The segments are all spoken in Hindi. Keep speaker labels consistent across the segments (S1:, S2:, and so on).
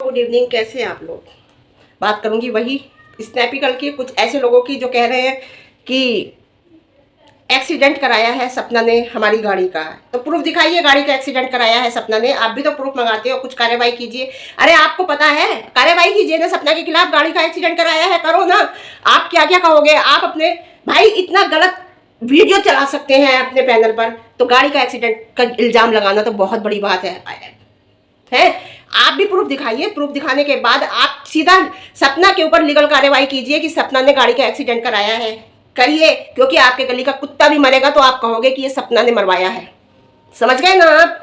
S1: गुड इवनिंग, कैसे हैं आप लोग। बात करूंगी वही स्नैपिकल की, कुछ ऐसे लोगों की जो कह रहे हैं कि एक्सीडेंट कराया है सपना ने हमारी गाड़ी का। तो प्रूफ दिखाइए, गाड़ी का एक्सीडेंट कराया है सपना ने। आप भी तो प्रूफ मंगाते हो, कुछ कार्रवाई कीजिए। अरे आपको पता है, कार्रवाई कीजिए ना। सपना के खिलाफ गाड़ी का एक्सीडेंट कराया है, करो ना। आप क्या क्या कहोगे। आप अपने भाई इतना गलत वीडियो चला सकते हैं अपने पैनल पर, तो गाड़ी का एक्सीडेंट का इल्जाम लगाना तो बहुत बड़ी बात है। आप भी प्रूफ दिखाइए। प्रूफ दिखाने के बाद आप सीधा सपना के ऊपर लीगल कार्रवाई कीजिए कि सपना ने गाड़ी का एक्सीडेंट कराया है। करिए, क्योंकि आपके गली का कुत्ता भी मरेगा तो आप कहोगे कि ये सपना ने मरवाया है। समझ गए ना आप।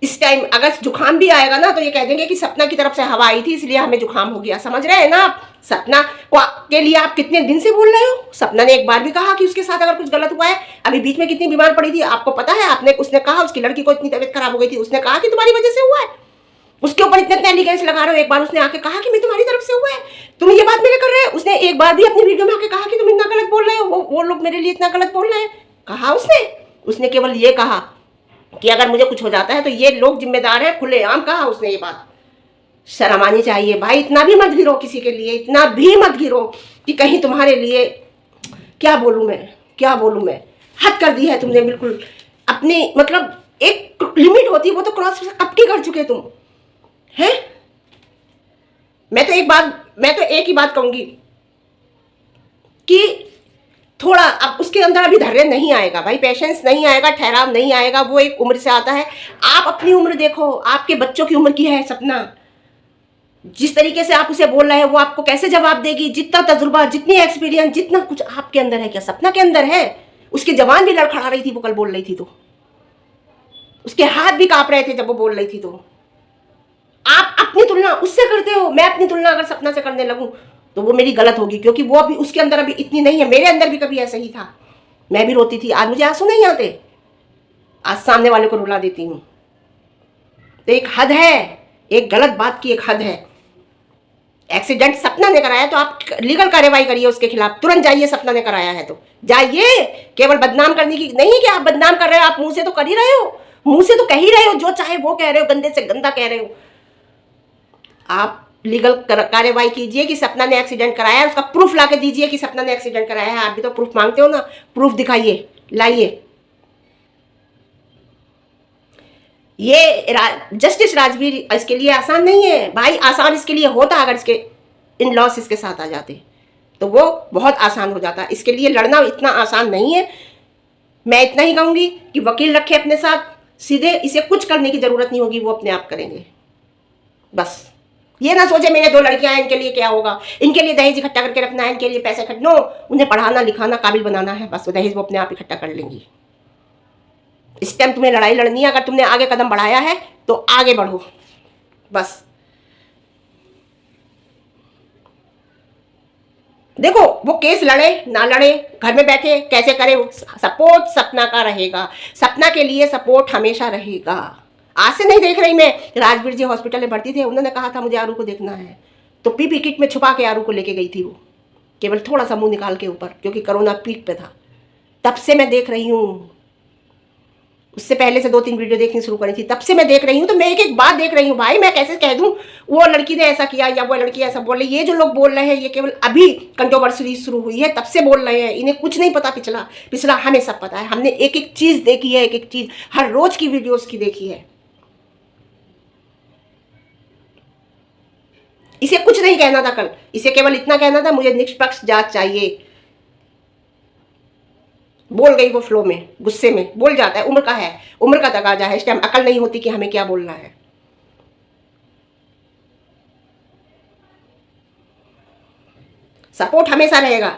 S1: इस टाइम अगर जुकाम भी आएगा ना तो ये कह देंगे कि सपना की तरफ से हवा आई थी इसलिए हमें जुकाम हो गया। समझ रहे हैं ना आप। सपना के लिए आप कितने दिन से बोल रहे हो। सपना ने एक बार भी कहा कि उसके साथ अगर कुछ गलत हुआ है। अभी बीच में कितनी बीमार पड़ी थी आपको पता है। उसने कहा उसकी लड़की को इतनी तबीयत खराब हो गई थी, उसने कहा कि तुम्हारी वजह से हुआ है। उसके ऊपर इतने एलिगेंस लगा रहे हो। एक बार उसने आके कहा कि मैं तुम्हारी तरफ से हुआ है, तुम ये बात मेरे कर रहे हो। उसने एक बार भी अपनी वीडियो में आके कहा कि तुम इतना गलत बोल रहे हो, वो लोग मेरे लिए इतना गलत बोल रहे हैं। कहा उसने केवल ये कहा कि अगर मुझे कुछ हो जाता है तो ये लोग जिम्मेदार है। खुलेआम कहा उसने ये बात। शर्म आनी चाहिए भाई। इतना भी मत गिरो किसी के लिए, इतना भी मत गिरो कि कहीं तुम्हारे लिए क्या बोलूं मैं। हद कर दी है तुमने बिल्कुल अपनी। मतलब एक लिमिट होती है, वो तो क्रॉस कब की कर चुके तुम हैं। मैं तो एक ही बात कहूंगी कि थोड़ा अब उसके अंदर अभी धैर्य नहीं आएगा भाई, पेशेंस नहीं आएगा, ठहराव नहीं आएगा। वो एक उम्र से आता है। आप अपनी उम्र देखो, आपके बच्चों की उम्र की है सपना। जिस तरीके से आप उसे बोल रहे हैं वो आपको कैसे जवाब देगी। जितना तजुर्बा, जितनी एक्सपीरियंस, जितना कुछ आपके अंदर है, क्या सपना के अंदर है। उसकी जबान भी लड़खड़ा रही थी वो कल बोल रही थी तो। उसके हाथ भी कांप रहे थे जब वो बोल रही थी। तो आप अपनी तुलना उससे करते हो। मैं अपनी तुलना अगर सपना से करने लगूं तो वो मेरी गलत होगी, क्योंकि वो अभी उसके अंदर अभी इतनी नहीं है। मेरे अंदर भी कभी ऐसा ही था, मैं भी रोती थी। आज मुझे आंसू नहीं आते, आज सामने वाले को रुला देती हूं। तो एक हद है, एक गलत बात की एक हद है। एक्सीडेंट सपना ने कराया तो आप लीगल कार्रवाई करिए उसके खिलाफ। तुरंत जाइए, सपना ने कराया है तो जाइए। केवल बदनाम करने की नहीं कि आप बदनाम कर रहे हो, आप मुंह से तो कर ही रहे हो, मुंह से तो कह ही रहे हो, जो चाहे वो कह रहे हो, गंदे से गंदा कह रहे हो। आप लीगल कार्रवाई कीजिए कि सपना ने एक्सीडेंट कराया है। उसका प्रूफ ला के दीजिए कि सपना ने एक्सीडेंट कराया है। आप भी तो प्रूफ मांगते हो ना, प्रूफ दिखाइए, लाइए। ये जस्टिस राजवीर इसके लिए आसान नहीं है भाई। आसान इसके लिए होता अगर इसके इन लॉस इसके साथ आ जाते तो वो बहुत आसान हो जाता। इसके लिए लड़ना इतना आसान नहीं है। मैं इतना ही कहूंगी कि वकील रखे अपने साथ सीधे, इसे कुछ करने की जरूरत नहीं होगी, वो अपने आप करेंगे। बस ये ना सोचे मेरे 2 लड़कियां हैं, इनके लिए क्या होगा, इनके लिए दहेज इकट्ठा करके रखना है, इनके लिए पैसे इकट्ठा। नो, उन्हें पढ़ाना लिखाना काबिल बनाना है, बस दहेज वो अपने आप इकट्ठा कर लेंगी। इस टाइम तुम्हें लड़ाई लड़नी है। अगर तुमने आगे कदम बढ़ाया है तो आगे बढ़ो बस। देखो वो केस लड़े ना लड़े, घर में बैठे कैसे करे, सपोर्ट सपना का रहेगा। सपना के लिए सपोर्ट हमेशा रहेगा। आज से नहीं देख रही मैं, राजवीर जी हॉस्पिटल में भर्ती थे, उन्होंने कहा था मुझे आरू को देखना है, तो पीपी किट में छुपा के आरू को लेके गई थी वो, केवल थोड़ा सा मुंह निकाल के ऊपर, क्योंकि कोरोना पीक पे था। तब से मैं देख रही हूँ। उससे पहले से 2-3 वीडियो देखनी शुरू करी थी, तब से मैं देख रही हूँ। तो मैं एक एक बात देख रही हूँ भाई। मैं कैसे कह दूँ वो लड़की ने ऐसा किया या वो लड़की ऐसा बोल रही है। ये जो लोग बोल रहे हैं ये केवल अभी कंट्रोवर्सी शुरू हुई है तब से बोल रहे हैं। इन्हें कुछ नहीं पता, पिछला हमें सब पता है। हमने एक एक चीज देखी है, एक एक चीज हर रोज की वीडियोस की देखी है। इसे कुछ नहीं कहना था कल, इसे केवल इतना कहना था मुझे निष्पक्ष जांच चाहिए। बोल गई वो फ्लो में, गुस्से में बोल जाता है। उम्र का है, उम्र का तकाजा है। इस टाइम अकल नहीं होती कि हमें क्या बोलना है। सपोर्ट हमेशा रहेगा।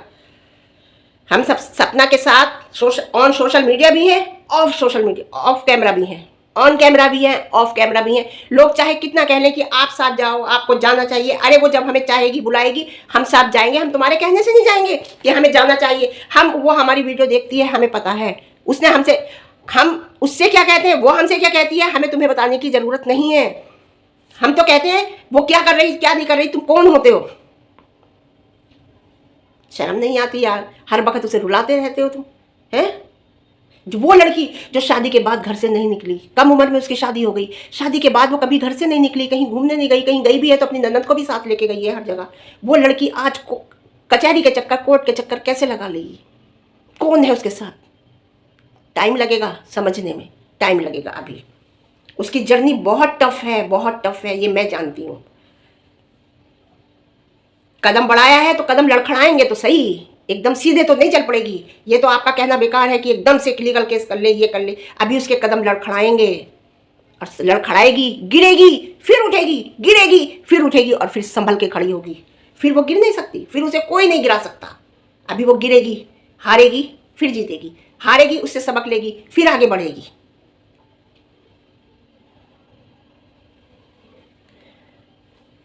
S1: हम सब सपना के साथ ऑन सोशल मीडिया भी है, of social media, of camera भी है, ऑन कैमरा भी है, ऑफ कैमरा भी है। लोग चाहे कितना कह लें कि आप साथ जाओ, आपको जाना चाहिए। अरे वो जब हमें चाहेगी बुलाएगी हम साथ जाएंगे। हम तुम्हारे कहने से नहीं जाएंगे कि हमें जाना चाहिए। वो हमारी वीडियो देखती है, हमें पता है। हम उससे क्या कहते हैं, वो हमसे क्या कहती है, हमें तुम्हें बताने की जरूरत नहीं है। हम तो कहते हैं वो क्या कर रही क्या नहीं कर रही, तुम कौन होते हो। शर्म नहीं आती यार, हर वक्त उसे रुलाते रहते हो तुम हैं। जो वो लड़की जो शादी के बाद घर से नहीं निकली, कम उम्र में उसकी शादी हो गई, शादी के बाद वो कभी घर से नहीं निकली, कहीं घूमने नहीं गई, कहीं गई भी है तो अपनी ननद को भी साथ लेके गई है हर जगह, वो लड़की आज कचहरी के चक्कर, कोर्ट के चक्कर कैसे लगा लेगी? कौन है उसके साथ? टाइम लगेगा समझने में, टाइम लगेगा। अभी उसकी जर्नी बहुत टफ है, बहुत टफ है, ये मैं जानती हूँ। कदम बढ़ाया है तो कदम लड़खड़ाएंगे तो सही, एकदम सीधे तो नहीं चल पड़ेगी। ये तो आपका कहना बेकार है कि एकदम से लीगल केस कर ले, ये कर ले। अभी उसके कदम लड़खड़ाएंगे और लड़खड़ाएगी, गिरेगी, फिर उठेगी, गिरेगी, फिर उठेगी और फिर संभल के खड़ी होगी। फिर वो गिर नहीं सकती, फिर उसे कोई नहीं गिरा सकता। अभी वो गिरेगी, हारेगी, फिर जीतेगी, हारेगी, उससे सबक लेगी, फिर आगे बढ़ेगी।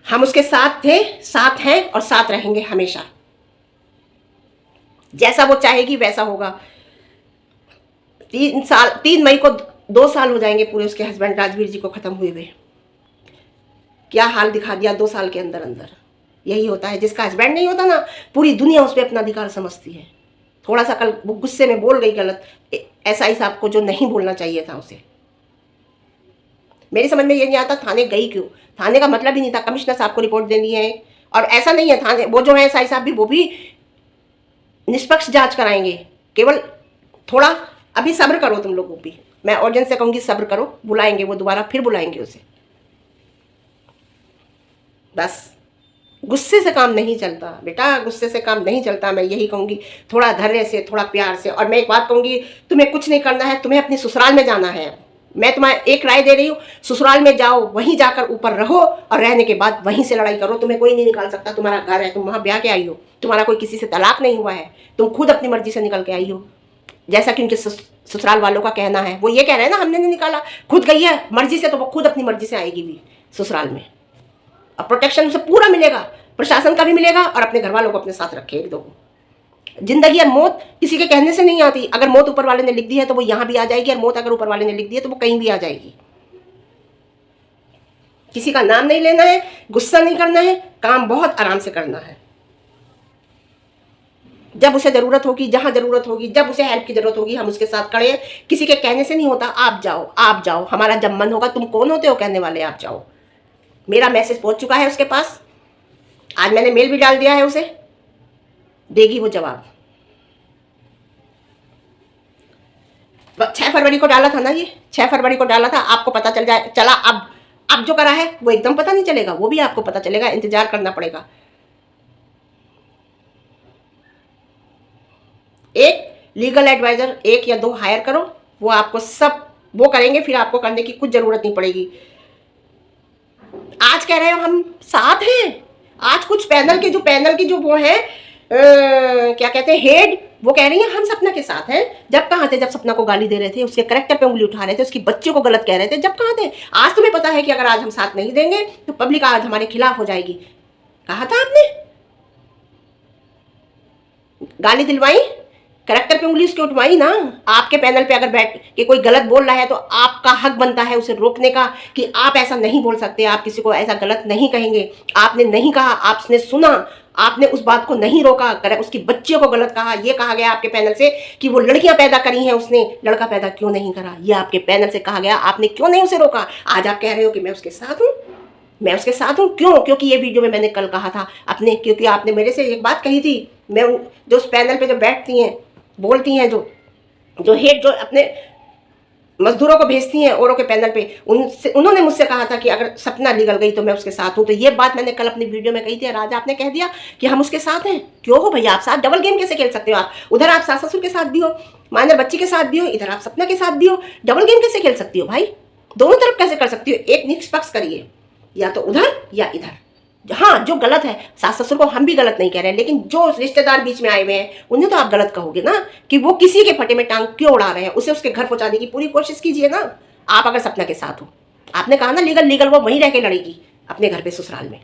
S1: हम उसके साथ थे, साथ हैं और साथ रहेंगे हमेशा। जैसा वो चाहेगी वैसा होगा। 3 मई को 2 साल हो जाएंगे पूरे उसके हस्बैंड राजवीर जी को खत्म हुए हुए। क्या हाल दिखा दिया 2 साल के अंदर अंदर। यही होता है, जिसका हस्बैंड नहीं होता ना, पूरी दुनिया उस पर अपना अधिकार समझती है। थोड़ा सा कल वो गुस्से में बोल गई गलत, एसआई साहब को जो नहीं बोलना चाहिए था उसे। मेरी समझ में ये नहीं आता थाने गई क्यों। थाने का मतलब ही नहीं था, कमिश्नर साहब को रिपोर्ट देनी है। और ऐसा नहीं है, थाने वो जो है एसआई साहब भी, वो भी निष्पक्ष जांच कराएंगे। केवल थोड़ा अभी सब्र करो तुम लोगों भी। मैं ऑडियंस से कहूँगी सब्र करो, बुलाएंगे वो दोबारा, फिर बुलाएंगे उसे। बस गुस्से से काम नहीं चलता बेटा, गुस्से से काम नहीं चलता। मैं यही कहूँगी, थोड़ा धैर्य से, थोड़ा प्यार से। और मैं एक बात कहूँगी, तुम्हें कुछ नहीं करना है, तुम्हें अपनी ससुराल में जाना है। मैं तुम्हें एक राय दे रही हूँ, ससुराल में जाओ, वहीं जाकर ऊपर रहो और रहने के बाद वहीं से लड़ाई करो। तुम्हें कोई नहीं निकाल सकता, तुम्हारा घर है, तुम वहाँ ब्याह के आई हो, तुम्हारा कोई किसी से तलाक नहीं हुआ है, तुम खुद अपनी मर्जी से निकल के आई हो। जैसा कि उनके ससुराल वालों का कहना है, वो ये कह रहे हैं ना हमने नहीं निकाला, खुद गई है मर्जी से, तो वो खुद अपनी मर्जी से आएगी भी ससुराल में। और प्रोटेक्शन उसे पूरा मिलेगा, प्रशासन का भी मिलेगा, और अपने घर वालों को अपने साथ रखे एक दो। जिंदगी और मौत किसी के कहने से नहीं आती। अगर मौत ऊपर वाले ने लिख दी है तो वो यहाँ भी आ जाएगी, और मौत अगर ऊपर वाले ने लिख दी है तो वो कहीं भी आ जाएगी। किसी का नाम नहीं लेना है, गुस्सा नहीं करना है, काम बहुत आराम से करना है। जब उसे जरूरत होगी, जहां जरूरत होगी, जब उसे हेल्प की जरूरत होगी, हम उसके साथ खड़े हैं। किसी के कहने से नहीं होता, आप जाओ, आप जाओ, हमारा जब मन होगा। तुम कौन होते हो कहने वाले, आप जाओ। मेरा मैसेज पहुंच चुका है उसके पास, आज मैंने मेल भी डाल दिया है उसे, देगी वो जवाब। 6 फरवरी को डाला था ना, ये 6 फरवरी को डाला था। आपको पता चल जाए चला, अब जो करा है वो एकदम पता नहीं चलेगा, वो भी आपको पता चलेगा, इंतजार करना पड़ेगा। एक लीगल एडवाइजर 1 या 2 हायर करो, वो आपको सब वो करेंगे, फिर आपको करने की कुछ जरूरत नहीं पड़ेगी। आज कह रहे हो हम साथ हैं, आज कुछ पैनल की जो वो है क्या कहते हैं हेड, वो कह रही है हम सपना के साथ हैं। जब कहाँ थे? जब सपना को गाली दे रहे थे, उसके कैरेक्टर पे उंगली उठा रहे थे, उसकी बच्चियों को गलत कह रहे थे, जब कहाँ थे? आज तुम्हें पता है कि अगर आज हम साथ नहीं देंगे तो पब्लिक आज हमारे खिलाफ हो जाएगी। कहा था आपने, गाली दिलवाई, कैरेक्टर पे उंगली उसके उठवाई ना। आपके पैनल पे अगर बैठ के कोई गलत बोल रहा है तो आपका हक बनता है उसे रोकने का, कि आप ऐसा नहीं बोल सकते, आप किसी को ऐसा गलत नहीं कहेंगे। आपने नहीं कहा, आपने सुना, आपने उस बात को नहीं रोका। उसकी बच्चियों को गलत कहा। ये कहा गया आपके पैनल से कि वो लड़कियां पैदा करी हैं, उसने लड़का पैदा क्यों नहीं करा, ये आपके पैनल से कहा गया। आपने क्यों नहीं उसे रोका? आज आप कह रहे हो कि मैं उसके साथ हूँ, मैं उसके साथ हूँ। क्यों? क्योंकि ये वीडियो में मैंने कल कहा था अपने, क्योंकि आपने मेरे से एक बात कही थी। मैं जो उस पैनल पे जो बैठती हैं, बोलती हैं, जो हेड जो अपने मजदूरों को भेजती हैं औरों के पैनल पे, उन्होंने मुझसे कहा था कि अगर सपना निकल गई तो मैं उसके साथ हूँ। तो ये बात मैंने कल अपनी वीडियो में कही थी, और आज आपने कह दिया कि हम उसके साथ हैं। क्यों हो भैया आप साथ? डबल गेम कैसे खेल सकते हो आप? उधर आप सास ससुर के साथ भी हो, माइनर बच्ची के साथ भी हो, इधर आप सपना के साथ भी हो। डबल गेम कैसे खेल सकती हो भाई? दोनों तरफ कैसे कर सकती हो? एक निष्पक्ष करिए, या तो उधर या इधर। हाँ, जो गलत है, सास ससुर को हम भी गलत नहीं कह रहे हैं, लेकिन जो रिश्तेदार बीच में आए हुए हैं उन्हें तो आप गलत कहोगे ना, कि वो किसी के फटे में टांग क्यों उड़ा रहे हैं। उसे उसके घर पहुंचाने की पूरी कोशिश कीजिए ना। आप अगर सपना के साथ हो, आपने कहा ना लीगल वो वहीं रह के लड़ेगी अपने घर पे ससुराल में।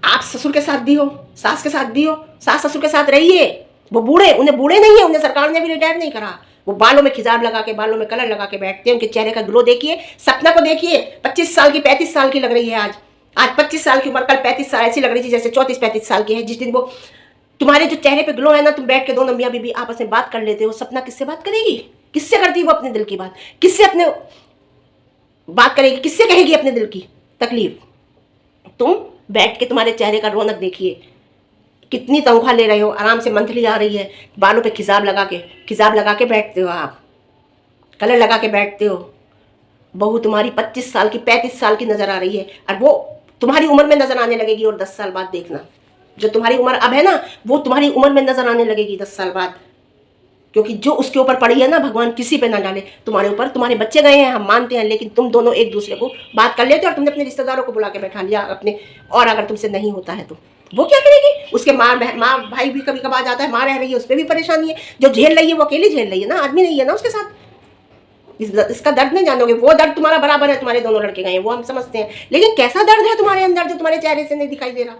S1: आप ससुर के साथ भी हो, सास के साथ भी हो, सास ससुर के साथ रहिए। वो बूढ़े, उन्हें बूढ़े नहीं है, उन्हें सरकार ने भी रिटायर नहीं करा। वो बालों में खिजाब लगा के, बालों में कलर लगा के बैठते हैं। उनके चेहरे का ग्लो देखिए। सपना को देखिए, 25 साल की 35 साल की लग रही है आज 25 साल की उम्र, कल 35 साल ऐसी लग रही थी जैसे 34-35 साल की है। जिस दिन वो तुम्हारे जो चेहरे पे ग्लो है ना, तुम बैठ के दोनों मियाँ बीबी आपस में बात कर लेते हो। सपना किससे बात करेगी? किससे करती है वो अपने दिल की बात? किससे अपने बात करेगी? किससे कहेगी अपने दिल की तकलीफ? तुम बैठ के तुम्हारे चेहरे का रौनक देखिए, कितनी तनख्वाह ले रहे हो, आराम से मंथली आ रही है, बालों पे खिजाब लगा के बैठते हो, आप कलर लगा के बैठते हो। बहू तुम्हारी 25 साल की 35 साल की नजर आ रही है, और वो तुम्हारी उम्र में नजर आने लगेगी। और 10 साल बाद देखना, जो तुम्हारी उम्र अब है ना, वो तुम्हारी उम्र में नजर आने लगेगी 10 साल बाद। क्योंकि जो उसके ऊपर पड़ी है ना, भगवान किसी पे ना डाले। तुम्हारे ऊपर तुम्हारे बच्चे गए हैं, हम मानते हैं, लेकिन तुम दोनों एक दूसरे को बात कर लेते हो, और तुमने अपने रिश्तेदारों को बुला के बैठा लिया अपने। और अगर तुमसे नहीं होता है तो वो क्या करेगी? उसके माँ भाई भी कभी कभार जाता है, माँ रह रही है, उस पर भी परेशानी है। जो झेल रही है वो अकेली झेल रही है ना, आदमी नहीं है ना उसके साथ। इसका दर्द नहीं जानोगे। वो दर्द तुम्हारा बराबर है, तुम्हारे दोनों लड़के गए हैं, वो हम समझते हैं, लेकिन कैसा दर्द है तुम्हारे अंदर जो तुम्हारे चेहरे से नहीं दिखाई दे रहा।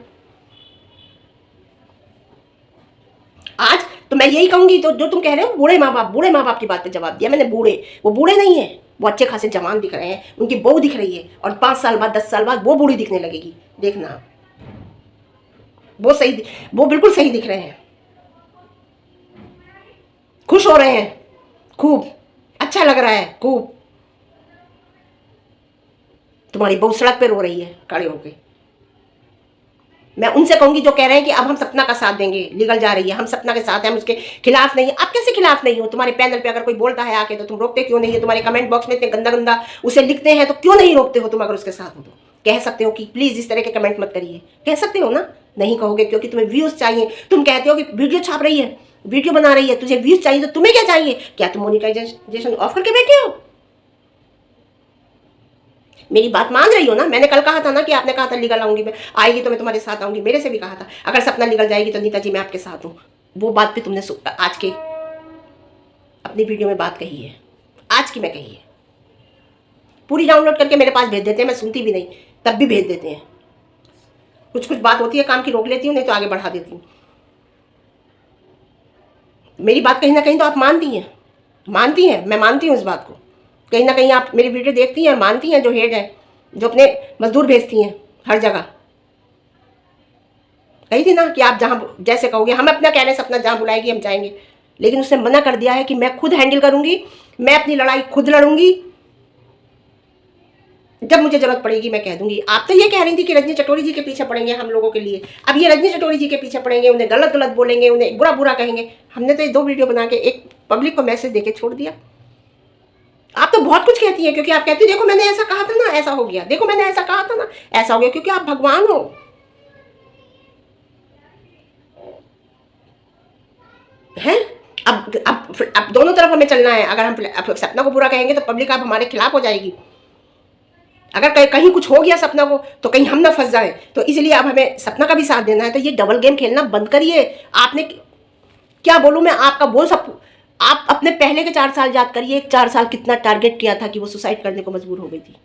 S1: आज तो मैं यही कहूंगी, तो जो तुम कह रहे हो बूढ़े माँ बाप की बात पे जवाब दिया मैंने। वो बूढ़े नहीं है, वो अच्छे खासे जवान दिख रहे हैं, उनकी बहू दिख रही है, और 5 साल बाद 10 साल बाद वो बूढ़ी दिखने लगेगी, देखना। वो बिल्कुल सही दिख रहे हैं, खुश हो रहे हैं, खूब अच्छा लग रहा है, खूब। तुम्हारी बहू सड़क पे रो रही है खड़े होके। मैं उनसे कहूंगी जो कह रहे हैं कि अब हम सपना का साथ देंगे, लीगल जा रही है, हम सपना के साथ हैं, हम उसके खिलाफ नहीं है। आप कैसे खिलाफ नहीं हो? तुम्हारे पैनल पे अगर कोई बोलता है आके, तो तुम रोकते क्यों नहीं है? तुम्हारे कमेंट बॉक्स में इतने गंदा गंदा उसे लिखते हैं, तो क्यों नहीं रोकते हो तुम? अगर उसके साथ हो तो कह सकते हो कि प्लीज इस तरह के कमेंट मत करिए, कह सकते हो ना? नहीं कहोगे क्योंकि तुम्हें व्यूज चाहिए। तुम कहते हो कि वीडियो छाप रही है, वीडियो बना रही है, तुझे व्यूज चाहिए, तो तुम्हें क्या चाहिए? क्या तुम मोनिटाइजेशन ऑफ करके बैठे हो? मेरी बात मान रही हो ना? मैंने कल कहा था ना कि आपने कहा था लीगल आऊंगी, मैं आएगी तो मैं तुम्हारे साथ आऊंगी। मेरे से भी कहा था अगर सपना लीगल जाएगी तो नीता जी मैं आपके साथ हूँ। वो बात भी तुमने आज के अपनी वीडियो में बात कही है, आज की मैं कही है। पूरी डाउनलोड करके मेरे पास भेज देते हैं, मैं सुनती भी नहीं तब भी भेज देते हैं। कुछ बात होती है काम की, रोक लेती हूँ, नहीं तो आगे बढ़ा देती हूँ। मेरी बात कहीं ना कहीं तो आप मानती हैं, मैं मानती हूँ इस बात को। कहीं ना कहीं आप मेरी वीडियो देखती हैं, मानती हैं, जो हेड है, जो अपने मजदूर भेजती हैं हर जगह। कही थी ना कि आप जहाँ जैसे कहोगे, हम अपना कह रहे हैं सपना जहाँ बुलाएगी हम जाएंगे, लेकिन उसने मना कर दिया है कि मैं खुद हैंडल करूंगी, मैं अपनी लड़ाई खुद लड़ूंगी, जब मुझे जरूरत पड़ेगी मैं कह दूंगी। आप तो ये कह रही थी कि रजनी चटोरी जी के पीछे पड़ेंगे हम लोगों के लिए, अब ये रजनी चटोरी जी के पीछे पड़ेंगे, उन्हें गलत गलत बोलेंगे, उन्हें बुरा बुरा कहेंगे। हमने तो ये 2 वीडियो बना के एक पब्लिक को मैसेज देके छोड़ दिया। आप तो बहुत कुछ कहती हैं, क्योंकि आप कहती देखो मैंने ऐसा कहा था ना, ऐसा हो गया, देखो मैंने ऐसा कहा था ना, ऐसा हो गया, क्योंकि आप भगवान हो। हैं अब दोनों तरफ हमें चलना है। अगर हम सपना को बुरा कहेंगे तो पब्लिक आप हमारे खिलाफ हो जाएगी। अगर कहीं कुछ हो गया सपना को तो कहीं हम ना फंस जाए, तो इसलिए अब हमें सपना का भी साथ देना है। तो ये डबल गेम खेलना बंद करिए। आपने क्या बोलूं मैं, आपका बोल सब आप अपने पहले के 4 साल याद करिए। 4 साल कितना टारगेट किया था कि वो सुसाइड करने को मजबूर हो गई थी।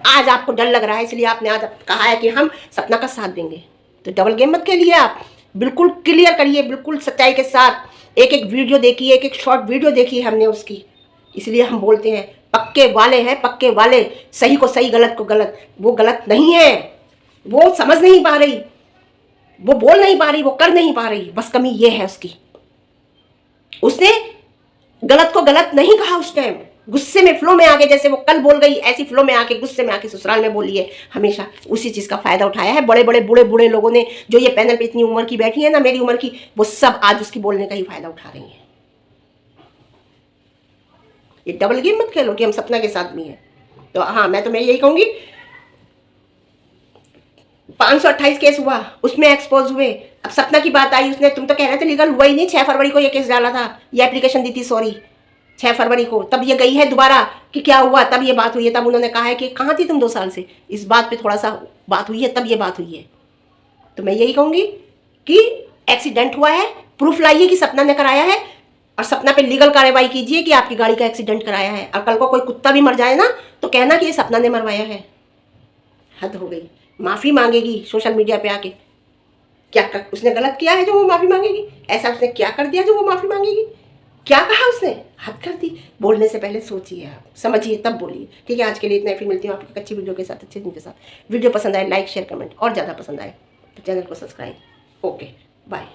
S1: आज आपको डर लग रहा है, इसलिए आपने आज कहा है कि हम सपना का साथ देंगे। तो डबल गेम मत खेलिए, आप बिल्कुल क्लियर करिए, बिल्कुल सच्चाई के साथ। एक एक वीडियो देखिए, एक एक शॉर्ट वीडियो देखी हमने उसकी। इसलिए हम बोलते हैं पक्के वाले हैं, पक्के वाले। सही को सही, गलत को गलत। वो गलत नहीं है, वो समझ नहीं पा रही, वो बोल नहीं पा रही, वो कर नहीं पा रही, बस कमी ये है उसकी। उसने गलत को गलत नहीं कहा उस टाइम, गुस्से में फ्लो में आके, जैसे वो कल बोल गई ऐसी फ्लो में आके, गुस्से में आके ससुराल में बोली है। हमेशा उसी चीज का फायदा उठाया है। बड़े बड़े बूढ़े बूढ़े लोगों ने, जो ये पैनल पे इतनी उम्र की बैठी है ना, मेरी उम्र की, वो सब आज उसकी बोलने का ही फायदा उठा रही है। ये डबल गेम मत खेलो कि हम सपना के साथ भी हैं। तो हाँ, मैं यही कहूंगी, 528 केस हुआ, उसमें एक्सपोज हुए। अब सपना की बात आई, उसने, तुम तो कह रहे थे लीगल हुआ ही नहीं। 6 फरवरी को ये केस डाला था, ये एप्लीकेशन दी थी, सॉरी 6 फरवरी को। तब ये गई है दोबारा कि क्या हुआ, तब ये बात हुई है। तब उन्होंने कहा है कि कहाँ थी तुम 2 साल से, इस बात पे थोड़ा सा बात हुई है, तब ये बात हुई है। तो मैं यही कहूंगी कि एक्सीडेंट हुआ है, प्रूफ लाइए कि सपना ने कराया है, और सपना पे लीगल कार्रवाई कीजिए कि आपकी गाड़ी का एक्सीडेंट कराया है। और कल को कोई कुत्ता भी मर जाए ना, तो कहना कि ये सपना ने मरवाया है। हद हो गई। माफी मांगेगी सोशल मीडिया पे आके। उसने गलत किया है जो वो माफी मांगेगी? ऐसा उसने क्या कर दिया जो वो माफी मांगेगी? क्या कहा उसने? हद कर दी। बोलने से पहले सोचिए, आप समझिए तब बोलिए। ठीक है, आज के लिए इतना। फिर मिलती हूँ आपकी अच्छी वीडियो के साथ, अच्छे दिन के साथ। वीडियो पसंद आए लाइक शेयर कमेंट, और ज़्यादा पसंद आए तो चैनल को सब्सक्राइब। Okay bye.